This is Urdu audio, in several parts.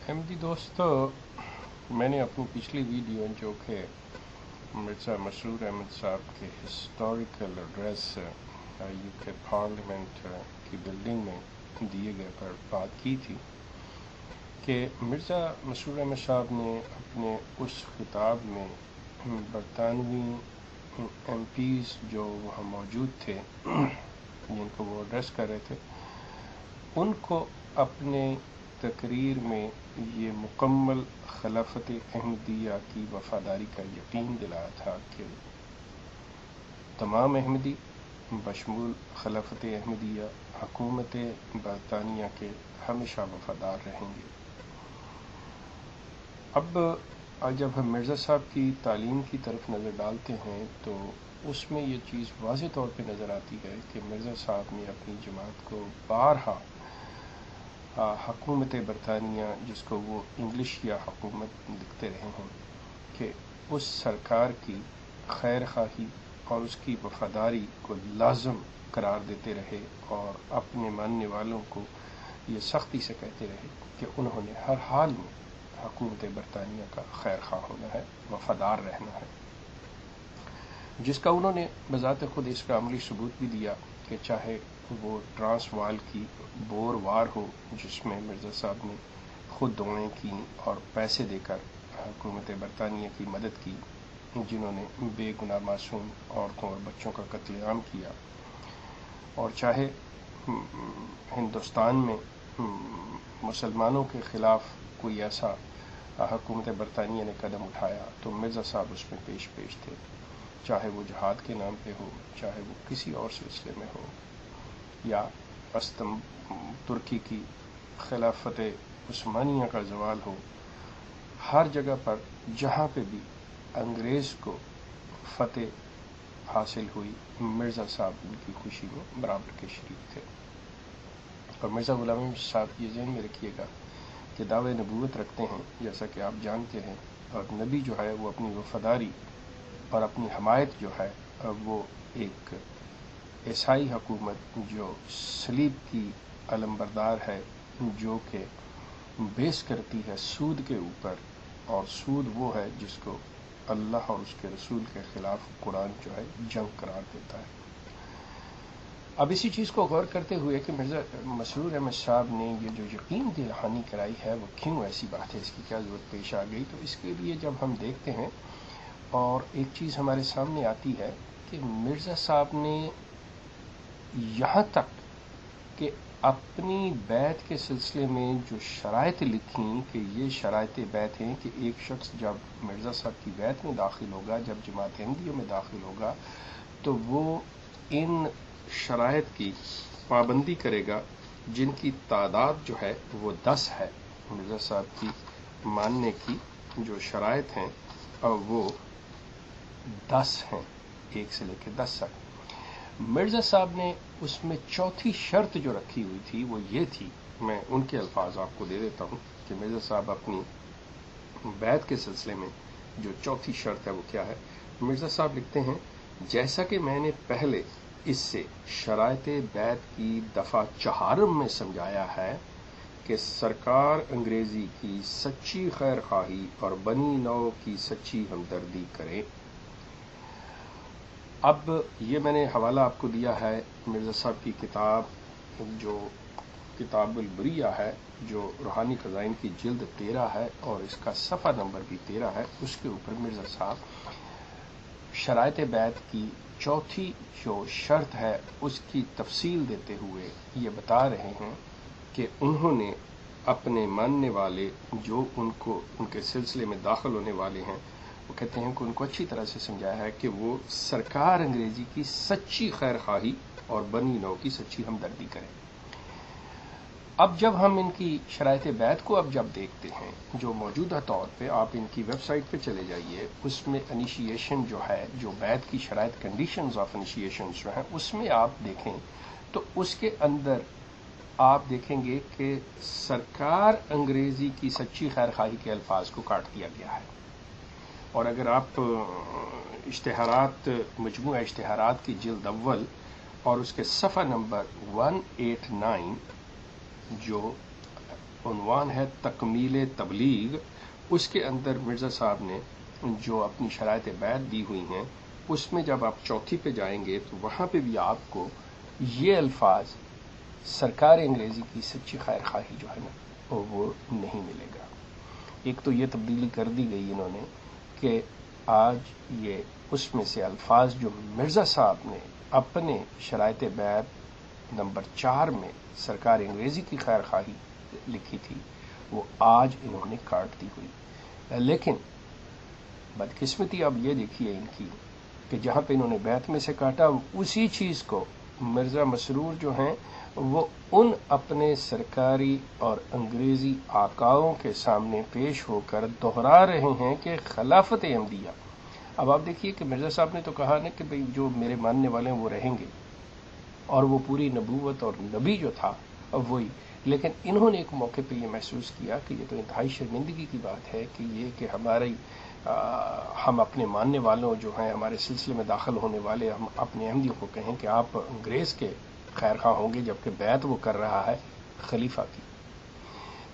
احمدی دوستو، میں نے اپنی پچھلی ویڈیو جو کہ مرزا مسرور احمد صاحب کے ہسٹوریکل ایڈریس یو کے پارلیمنٹ کی بلڈنگ میں دیے گئے پر بات کی تھی کہ مرزا مسرور احمد صاحب نے اپنے اس خطاب میں برطانوی ایم پیز جو وہاں موجود تھے جن کو وہ ایڈریس کر رہے تھے ان کو اپنے تقریر میں یہ مکمل خلافت احمدیہ کی وفاداری کا یقین دلایا تھا کہ تمام احمدی بشمول خلافت احمدیہ حکومت برطانیہ کے ہمیشہ وفادار رہیں گے۔ اب جب ہم مرزا صاحب کی تعلیم کی طرف نظر ڈالتے ہیں تو اس میں یہ چیز واضح طور پہ نظر آتی ہے کہ مرزا صاحب نے اپنی جماعت کو بارہا حکومت برطانیہ، جس کو وہ انگلش یا حکومت لکھتے رہے ہیں، کہ اس سرکار کی خیر خواہی اور اس کی وفاداری کو لازم قرار دیتے رہے اور اپنے ماننے والوں کو یہ سختی سے کہتے رہے کہ انہوں نے ہر حال میں حکومت برطانیہ کا خیر خواہ ہونا ہے، وفادار رہنا ہے، جس کا انہوں نے بذات خود اس کا عملی ثبوت بھی دیا کہ چاہے وہ ٹرانسوال کی بور وار ہو جس میں مرزا صاحب نے خود دعائیں کی اور پیسے دے کر حکومت برطانیہ کی مدد کی، جنہوں نے بے گناہ معصوم عورتوں اور بچوں کا قتل عام کیا، اور چاہے ہندوستان میں مسلمانوں کے خلاف کوئی ایسا حکومت برطانیہ نے قدم اٹھایا تو مرزا صاحب اس میں پیش تھے، چاہے وہ جہاد کے نام پہ ہو، چاہے وہ کسی اور سلسلے میں ہو، یا ترکی کی خلافت عثمانیہ کا زوال ہو، ہر جگہ پر جہاں پہ بھی انگریز کو فتح حاصل ہوئی مرزا صاحب ان کی خوشی میں برابر کے شریک تھے۔ اور مرزا غلام احمد صاحب یہ ذہن میں رکھیے گا کہ دعوے نبوت رکھتے ہیں، جیسا کہ آپ جانتے ہیں، اور نبی جو ہے وہ اپنی وفاداری اور اپنی حمایت جو ہے وہ ایک عیسائی حکومت جو صلیب کی علمبردار ہے، جو کہ بیس کرتی ہے سود کے اوپر، اور سود وہ ہے جس کو اللہ اور اس کے رسول کے خلاف قرآن جو ہے جنگ قرار دیتا ہے۔ اب اسی چیز کو غور کرتے ہوئے کہ مرزا مسرور احمد صاحب نے یہ جو یقین دہانی کرائی ہے وہ کیوں ایسی بات ہے، اس کی کیا ضرورت پیش آ گئی، تو اس کے لیے جب ہم دیکھتے ہیں اور ایک چیز ہمارے سامنے آتی ہے کہ مرزا صاحب نے یہاں تک کہ اپنی بیعت کے سلسلے میں جو شرائط لکھیں کہ یہ شرائط بیعت ہیں کہ ایک شخص جب مرزا صاحب کی بیعت میں داخل ہوگا، جب جماعت احمدیہ میں داخل ہوگا، تو وہ ان شرائط کی پابندی کرے گا جن کی تعداد جو ہے وہ 10 ہے۔ مرزا صاحب کی ماننے کی جو شرائط ہیں وہ 10 ہیں، 1 سے لے کے 10 تک۔ مرزا صاحب نے اس میں چوتھی شرط جو رکھی ہوئی تھی وہ یہ تھی، میں ان کے الفاظ آپ کو دے دیتا ہوں کہ مرزا صاحب اپنی بیعت کے سلسلے میں جو چوتھی شرط ہے وہ کیا ہے۔ مرزا صاحب لکھتے ہیں، جیسا کہ میں نے پہلے اس سے شرائط بیعت کی دفعہ 4 میں سمجھایا ہے کہ سرکار انگریزی کی سچی خیر خواہی اور بنی نو کی سچی ہمدردی کرے۔ اب یہ میں نے حوالہ آپ کو دیا ہے مرزا صاحب کی کتاب، جو کتاب البریہ ہے، جو روحانی خزائن کی جلد 13 ہے اور اس کا صفحہ نمبر بھی 13 ہے، اس کے اوپر مرزا صاحب شرائط بیعت کی چوتھی جو شرط ہے اس کی تفصیل دیتے ہوئے یہ بتا رہے ہیں کہ انہوں نے اپنے ماننے والے جو ان کے سلسلے میں داخل ہونے والے ہیں، وہ کہتے ہیں کہ ان کو اچھی طرح سے سمجھایا ہے کہ وہ سرکار انگریزی کی سچی خیر خواہی اور بنی نو کی سچی ہمدردی کریں۔ اب جب ہم ان کی شرائط بیعت کو اب جب دیکھتے ہیں، جو موجودہ طور پہ آپ ان کی ویب سائٹ پہ چلے جائیے، اس میں انیشیشن جو ہے، جو بیعت کی شرائط کنڈیشنز آف انیشیشن جو ہیں، اس میں آپ دیکھیں تو اس کے اندر آپ دیکھیں گے کہ سرکار انگریزی کی سچی خیر خواہی کے الفاظ کو کاٹ دیا گیا ہے۔ اور اگر آپ اشتہارات، مجموعہ اشتہارات کی جلد اول اور اس کے صفحہ نمبر 189 جو عنوان ہے تکمیل تبلیغ، اس کے اندر مرزا صاحب نے جو اپنی شرائط بیعت دی ہوئی ہیں، اس میں جب آپ چوتھی پہ جائیں گے تو وہاں پہ بھی آپ کو یہ الفاظ سرکار انگریزی کی سچی خیر خواہی جو ہے نا وہ نہیں ملے گا۔ ایک تو یہ تبدیلی کر دی گئی انہوں نے کہ آج یہ اس میں سے الفاظ جو مرزا صاحب نے اپنے شرائط بیعت نمبر 4 میں سرکار انگریزی کی خیر خواہی لکھی تھی، وہ آج انہوں نے کاٹ دی ہوئی۔ لیکن بدقسمتی اب یہ دیکھیے ان کی کہ جہاں پہ انہوں نے بیعت میں سے کاٹا، اسی چیز کو مرزا مسرور جو ہیں وہ ان اپنے سرکاری اور انگریزی آقاؤں کے سامنے پیش ہو کر دہرا رہے ہیں کہ خلافت احمدیہ۔ اب آپ دیکھیے کہ مرزا صاحب نے تو کہا نا کہ بھئی جو میرے ماننے والے ہیں وہ رہیں گے، اور وہ پوری نبوت اور نبی جو تھا وہی، لیکن انہوں نے ایک موقع پہ یہ محسوس کیا کہ یہ تو انتہائی شرمندگی کی بات ہے کہ یہ کہ ہم اپنے ماننے والوں جو ہیں ہمارے سلسلے میں داخل ہونے والے، ہم اپنے احمدیوں کو کہیں کہ آپ انگریز کے خیر خواہ ہوں گے، جبکہ بیعت وہ کر رہا ہے خلیفہ کی۔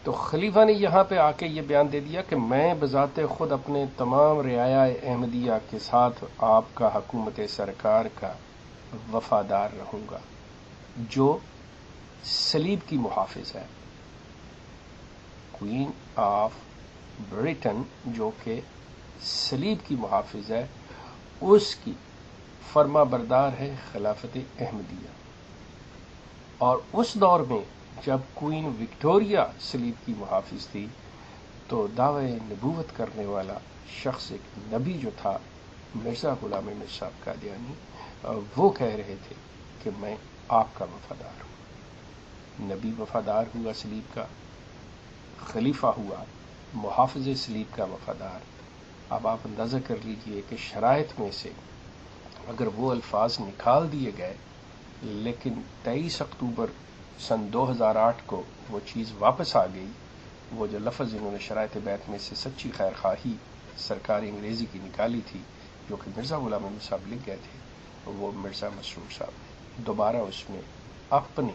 تو خلیفہ نے یہاں پہ آ کے یہ بیان دے دیا کہ میں بذات خود اپنے تمام رعایا احمدیہ کے ساتھ آپ کا حکومت سرکار کا وفادار رہوں گا، جو صلیب کی محافظ ہے، کوئین آف بریٹن جو کہ صلیب کی محافظ ہے، اس کی فرما بردار ہے خلافت احمدیہ۔ اور اس دور میں جب کوئین وکٹوریا صلیب کی محافظ تھی تو دعوی نبوت کرنے والا شخص ایک نبی جو تھا مرزا غلام احمد صاحب قادیانی، وہ کہہ رہے تھے کہ میں آپ کا وفادار ہوں۔ نبی وفادار ہوا صلیب کا، خلیفہ ہوا محافظ صلیب کا وفادار۔ اب آپ اندازہ کر لیجئے کہ شرائط میں سے اگر وہ الفاظ نکال دیے گئے، لیکن 23 اکتوبر سن 2008 کو وہ چیز واپس آ گئی، وہ جو لفظ انہوں نے شرائط بیعت میں سے سچی خیر خواہی سرکار انگریزی کی نکالی تھی، جو کہ مرزا غلام احمد صاحب لکھ گئے تھے، وہ مرزا مسرور صاحب نے دوبارہ اس میں اپنے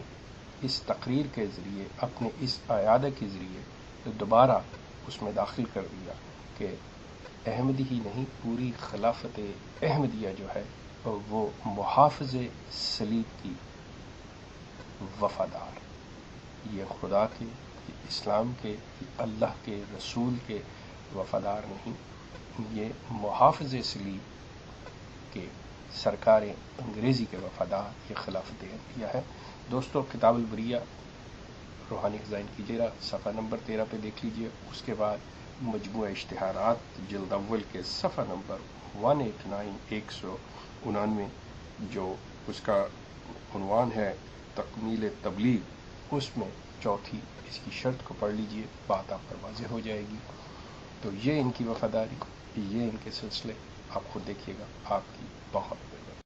اس تقریر کے ذریعے، اپنے اس اعادہ کے ذریعے دوبارہ اس میں داخل کر دیا کہ احمدی ہی نہیں، پوری خلافت احمدیہ جو ہے وہ محافظ صلیب کی وفادار، یہ خدا کے، یہ اسلام کے، یہ اللہ کے رسول کے وفادار نہیں، یہ محافظ صلیب کے سرکار انگریزی کے وفادار، یہ خلافت احمدیہ ہے۔ دوستو، کتاب البریہ روحانی خزائن کی جیرہ صفحہ نمبر 13 پہ دیکھ لیجئے، اس کے بعد مجموعہ اشتہارات جلد اول کے صفحہ نمبر 189 جو اس کا عنوان ہے تکمیل تبلیغ، اس میں چوتھی اس کی شرط کو پڑھ لیجئے، بات آپ پر واضح ہو جائے گی۔ تو یہ ان کی وفاداری، یہ ان کے سلسلے، آپ خود دیکھیے گا، آپ کی بہت